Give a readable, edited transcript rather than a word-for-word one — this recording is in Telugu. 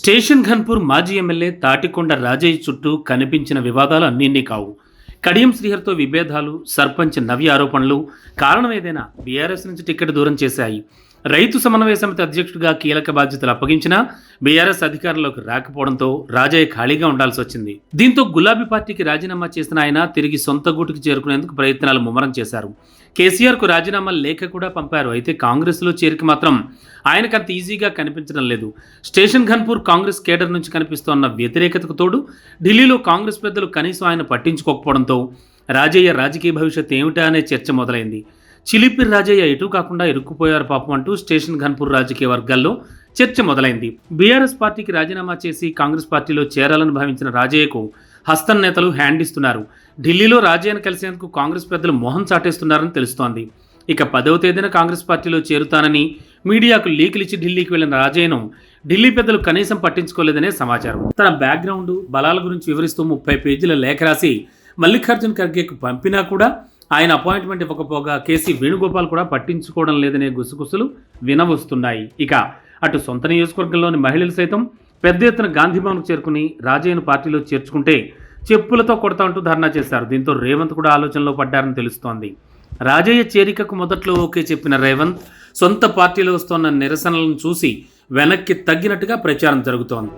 స్టేషన్ ఘన్పూర్ మాజీ ఎమ్మెల్యే తాటికొండ రాజయ్య చుట్టూ కనిపించిన వివాదాలు అన్నింటినీ కావు. కడియం శ్రీహర్తో విభేదాలు, సర్పంచ్ నవ్య ఆరోపణలు కారణం ఏదైనా బీఆర్ఎస్ నుంచి టికెట్ దూరం చేశాయి. రైతు సమన్వయ సమితి అధ్యక్షుడిగా కీలక బాధ్యతలు అప్పగించినా బీఆర్ఎస్ అధికారంలోకి రాకపోవడంతో రాజయ్య ఖాళీగా ఉండాల్సి వచ్చింది. దీంతో గులాబీ పార్టీకి రాజీనామా చేసిన ఆయన తిరిగి సొంత గూటికి చేరుకునేందుకు ప్రయత్నాలు ముమ్మరం చేశారు. కేసీఆర్కు రాజీనామా లేఖ కూడా పంపారు. అయితే కాంగ్రెస్లో చేరిక మాత్రం ఆయనకు అంత ఈజీగా కనిపించడం లేదు. స్టేషన్ ఘన్పూర్ కాంగ్రెస్ కేడర్ నుంచి కనిపిస్తోన్న వ్యతిరేకతకు తోడు ఢిల్లీలో కాంగ్రెస్ పెద్దలు కనీసం ఆయన పట్టించుకోకపోవడంతో రాజయ్య రాజకీయ భవిష్యత్ ఏమిటా అనే చర్చ మొదలైంది. చిలిపిరి రాజయ్య ఎటు కాకుండా ఇరుక్కుపోయారు పాపం అంటూ స్టేషన్ ఘన్పూర్ రాజకీయ వర్గాల్లో చర్చ మొదలైంది. బీఆర్ఎస్ పార్టీకి రాజీనామా చేసి కాంగ్రెస్ పార్టీలో చేరాలని భావించిన రాజయ్యకు హస్తం నేతలు హ్యాండ్ ఇస్తున్నారు. ఢిల్లీలో రాజయ్యను కలిసేందుకు కాంగ్రెస్ పెద్దలు మొహం చాటేస్తున్నారని తెలుస్తోంది. ఇక 10వ తేదీన కాంగ్రెస్ పార్టీలో చేరుతానని మీడియాకు లీకులు ఇచ్చి ఢిల్లీకి వెళ్లిన రాజయ్యను ఢిల్లీ పెద్దలు కనీసం పట్టించుకోలేదనే సమాచారం. తన బ్యాక్గ్రౌండ్, బలాల గురించి వివరిస్తూ 30 పేజీల లేఖ రాసి మల్లికార్జున్ ఖర్గేకు పంపినా కూడా ఆయన అపాయింట్మెంట్ ఇవ్వకపోగా కేసీ వేణుగోపాల్ కూడా పట్టించుకోవడం లేదనే గుసగుసలు వినవస్తున్నాయి. ఇక అటు సొంత నియోజకవర్గంలోని మహిళలు సైతం పెద్ద ఎత్తున గాంధీభవన్కు చేరుకుని రాజయ్యను పార్టీలో చేర్చుకుంటే చెప్పులతో కొడతా అంటూ ధర్నా చేశారు. దీంతో రేవంత్ కూడా ఆలోచనలో పడ్డారని తెలుస్తోంది. రాజయ్య చేరికకు మొదట్లో ఓకే చెప్పిన రేవంత్ సొంత పార్టీలో వస్తున్న నిరసనలను చూసి వెనక్కి తగ్గినట్టుగా ప్రచారం జరుగుతోంది.